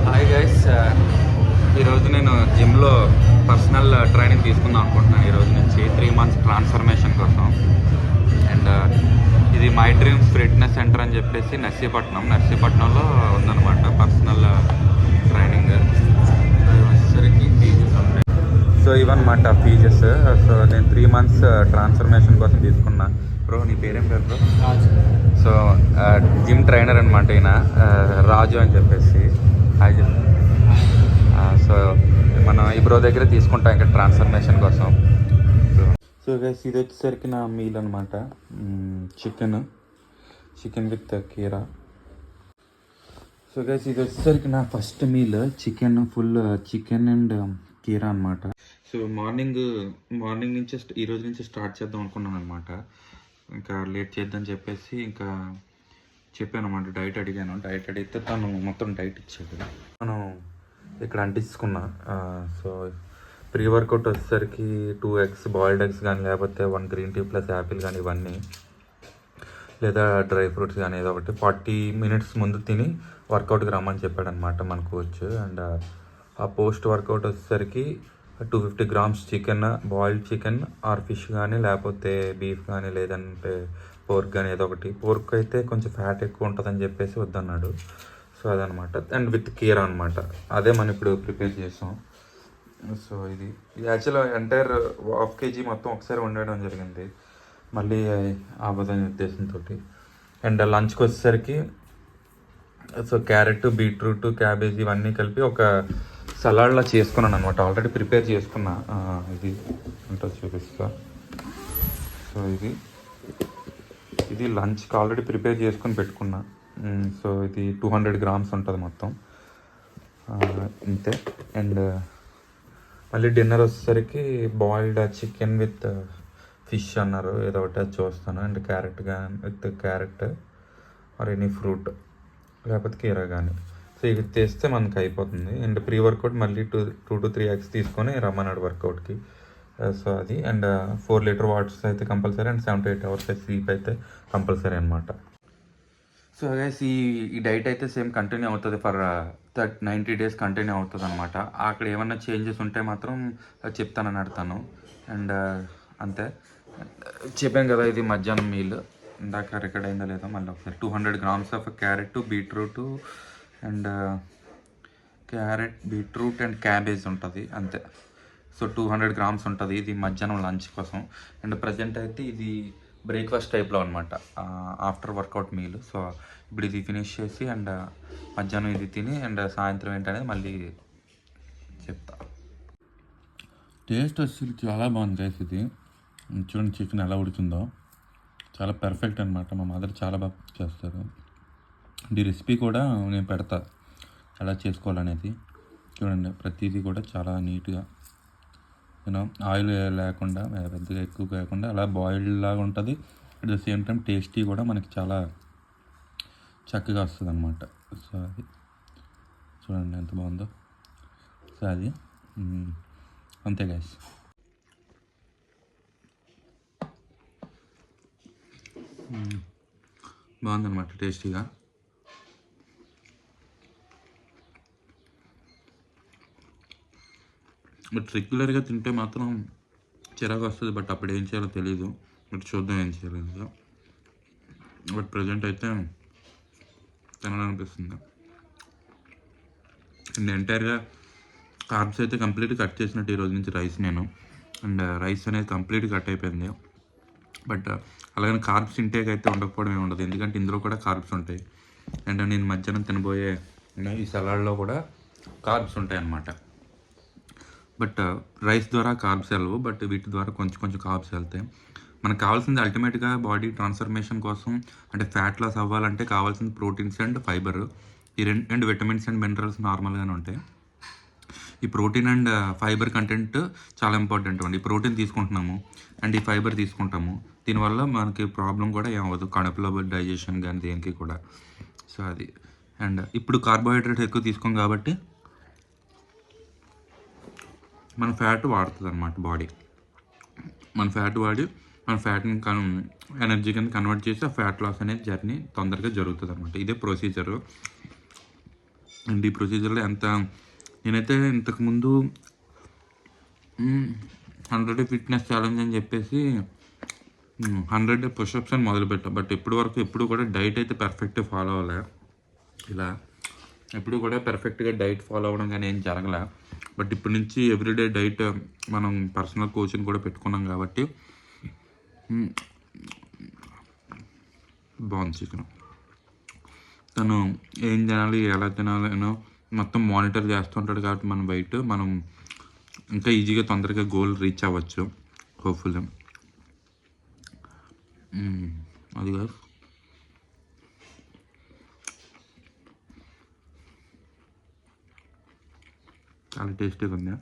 Hi guys, ఈరోజు నేను జిమ్లో పర్సనల్ ట్రైనింగ్ తీసుకుందాం అనుకుంటున్నాను. ఈరోజు నుంచి 3 months ట్రాన్స్ఫర్మేషన్ కోసం. అండ్ ఇది మై డ్రీమ్స్ ఫిట్నెస్ సెంటర్ అని చెప్పేసి నర్సీపట్నంలో ఉందన్నమాట పర్సనల్ ట్రైనింగ్. వచ్చేసరికి ఫీజెస్ ఉంటాయి. సో ఇవన్నమాట ఫీజెస్. సో నేను 3 months ట్రాన్స్ఫర్మేషన్ కోసం తీసుకున్నా. బ్రో, నీ పేరేం పేరు బ్రో? సో జిమ్ ట్రైనర్ అనమాట ఈయన, రాజు అని చెప్పేసి. Hi gym. సో మనం ఈ బ్రో దగ్గర తీసుకుంటాం ఇంకా ట్రాన్స్ఫర్మేషన్ కోసం. సో గైస్, ఇది వచ్చేసరికి నా మీల్ అనమాట. చికెన్ విత్ కీరా. సో గైస్, ఇది వచ్చేసరికి నా first meal, full chicken and కీరా అనమాట. సో మార్నింగ్ నుంచి ఈరోజు నుంచి స్టార్ట్ చేద్దాం అనుకున్నాను అనమాట. ఇంకా లేట్ చేద్దాం చెప్పేసి ఇంకా చెప్పాను అనమాట. డైట్ అడిగితే తను మొత్తం డైట్ ఇచ్చాడు. మనం ఇక్కడ అంటించుకున్నా. సో ప్రీ వర్కౌట్ వచ్చేసరికి 2 eggs, బాయిల్డ్ ఎగ్స్ కానీ, లేకపోతే 1 green tea ప్లస్ యాపిల్ కానీ, ఇవన్నీ లేదా డ్రై ఫ్రూట్స్ కానీ ఏదో ఒకటి 40 minutes ముందు తిని వర్కౌట్కి రమ్మని చెప్పాడు అనమాట మన కోచ్. అండ్ ఆ పోస్ట్ వర్కౌట్ వచ్చేసరికి 250 grams chicken, boiled chicken or fish కానీ, లేకపోతే బీఫ్ కానీ, లేదంటే పోర్క్ కానీ ఏదో ఒకటి. పోర్క్ అయితే కొంచెం ఫ్యాట్ ఎక్కువ ఉంటుందని చెప్పేసి వద్దన్నాడు. సో అదనమాట. అండ్ విత్ కీరా అనమాట. అదే మనం ఇప్పుడు ప్రిపేర్ చేసాం. సో ఇది యాక్చువల్గా ఎంటైర్ 1/2 kg మొత్తం ఒకసారి వండడం జరిగింది, మళ్ళీ అవ్వదనే ఉద్దేశంతో. అండ్ లంచ్కి వచ్చేసరికి సో క్యారెట్, బీట్రూట్, క్యాబేజీ ఇవన్నీ కలిపి ఒక సలాడ్లా చేసుకున్నాను అనమాట. ఆల్రెడీ ప్రిపేర్ చేసుకున్నా. ఇది అంటే చూపిస్తా. సో ఇది లంచ్కి ఆల్రెడీ ప్రిపేర్ చేసుకొని పెట్టుకున్నా. సో ఇది 200 grams ఉంటుంది మొత్తం, ఇంతే. అండ్ మళ్ళీ డిన్నర్ వచ్చేసరికి బాయిల్డ్ చికెన్ విత్ ఫిష్ అన్నారు, ఏదో ఒకటి అది చూస్తాను. And carrot or any fruit, లేకపోతే కీరా కానీ. సో ఇవి తెస్తే మనకు అయిపోతుంది. అండ్ ప్రీ వర్కౌట్ మళ్ళీ 2 to 3 eggs తీసుకొని రమ్మన్నాడు వర్కౌట్కి. సో అది. అండ్ 4 liter వాటర్స్ అయితే compulsory. And 7 to 8 hours sleep అయితే కంపల్సరీ అనమాట. సో గైస్, ఈ డైట్ అయితే సేమ్ కంటిన్యూ అవుతుంది ఫర్ 90 days కంటిన్యూ అవుతుంది అనమాట. అక్కడ ఏమన్నా చేంజెస్ ఉంటే మాత్రం చెప్తానని అడతాను. అండ్ అంతే. చెప్పాను కదా, ఇది మధ్యాహ్నం మీల్. ఇందాక రికార్డ్ అయిందో లేదో మళ్ళీ ఒకసారి. 200 grams of carrot, beetroot and cabbage ఉంటుంది, అంతే. సో 200 grams ఉంటుంది. ఇది మధ్యాహ్నం లంచ్ కోసం. అండ్ ప్రజెంట్ అయితే ఇది బ్రేక్ఫాస్ట్ టైప్లో అనమాట, ఆఫ్టర్ వర్కౌట్ మీల్. సో ఇప్పుడు ఇది ఫినిష్ చేసి అండ్ మధ్యాహ్నం ఇది తిని అండ్ సాయంత్రం ఏంటనేది మళ్ళీ చెప్తా. టేస్ట్ వచ్చి చాలా బాగుంది గైస్. ఇది చూడండి, చికెన్ ఎలా ఉడుతుందో చాలా పర్ఫెక్ట్ అనమాట. మా మదర్ చాలా బాగా చేస్తారు. ఈ రెసిపీ కూడా నేను పెడతా ఎలా చేసుకోవాలనేది. చూడండి, ప్రతిదీ కూడా చాలా నీట్గా, ఆయిల్ లేకుండా, పెద్దగా ఎక్కువ కాకుండా అలా బాయిల్డ్ లాగా ఉంటుంది. At the same time tasty కూడా మనకి చాలా చక్కగా వస్తుంది అనమాట. సో అది చూడండి ఎంత బాగుందో. సో అది అంతే గైస్. బాగుందన్నమాట, టేస్టీగా. బట్ రెగ్యులర్గా తింటే మాత్రం చిరాకు వస్తుంది. బట్ అప్పుడు ఏం చేయాలో తెలీదు. బట్ చూద్దాం ఏం చేయలేదు. బట్ ప్రజెంట్ అయితే తినాలనిపిస్తుంది. అండ్ ఎంటైర్గా కార్బ్స్ అయితే కంప్లీట్గా కట్ చేసినట్టు ఈరోజు నుంచి రైస్ నేను. అండ్ రైస్ అనేది కంప్లీట్గా కట్ అయిపోయింది. బట్ అలాగని కార్బ్స్ ఇంటేక్ అయితే ఉండకపోవడం ఏమి ఉండదు, ఎందుకంటే ఇందులో కూడా కార్బ్స్ ఉంటాయి. అండ్ నేను మధ్యాహ్నం తినబోయే ఈ సలాడ్లో కూడా కార్బ్స్ ఉంటాయి అన్నమాట. బట్ రైస్ ద్వారా కార్బ్స్ వెళ్ళవు, బట్ వీటి ద్వారా కొంచెం కార్బ్స్ వెళ్తాయి. మనకు కావాల్సింది అల్టిమేట్గా బాడీ ట్రాన్స్ఫర్మేషన్ కోసం, అంటే ఫ్యాట్ లాస్ అవ్వాలంటే కావాల్సింది ప్రోటీన్స్ అండ్ ఫైబర్. ఈ రెండు విటమిన్స్ అండ్ మినరల్స్ నార్మల్గానే ఉంటాయి. ఈ ప్రోటీన్ అండ్ ఫైబర్ కంటెంట్ చాలా ఇంపార్టెంట్ అండి. ఈ ప్రోటీన్ తీసుకుంటున్నాము అండ్ ఈ ఫైబర్ తీసుకుంటాము, దీనివల్ల మనకి ప్రాబ్లం కూడా ఏమవ్వదు, కడుపులో డైజెషన్ కానీ దేనికి కూడా. సో అది. అండ్ ఇప్పుడు కార్బోహైడ్రేట్ ఎక్కువ తీసుకోం కాబట్టి మన ఫ్యాట్ వాడుతుంది అనమాట బాడీ. మన ఫ్యాట్ వాడి మన ఫ్యాట్ని ఎనర్జీ కింద కన్వర్ట్ చేసి ఆ ఫ్యాట్ లాస్ అనేది జర్నీ తొందరగా జరుగుతుంది అనమాట. ఇదే ప్రొసీజరు. అండ్ ఈ ప్రొసీజర్లో ఎంత నేనైతే ఇంతకుముందు 100 ఫిట్నెస్ ఛాలెంజ్ అని చెప్పేసి 100 పుషప్స్ అని మొదలుపెట్టాను. బట్ ఎప్పుడు కూడా డైట్ అయితే పర్ఫెక్ట్గా ఫాలో అవ్వలే. ఇలా ఎప్పుడు కూడా పర్ఫెక్ట్గా డైట్ ఫాలో అవ్వడం కానీ ఏం జరగలే. బట్ ఇప్పటి నుంచి ఎవ్రీడే డైట్ మనం పర్సనల్ కోచింగ్ కూడా పెట్టుకున్నాం కాబట్టి బాగుంది చికెన్. తను ఏం తినాలి ఎలా తినాలి మొత్తం మానిటర్ చేస్తుంటాడు కాబట్టి మనం ఇంకా ఈజీగా తొందరగా గోల్ రీచ్ అవ్వచ్చు హోప్ఫుల్లీ. అది కాదు చాలా టేస్టీగా ఉంది.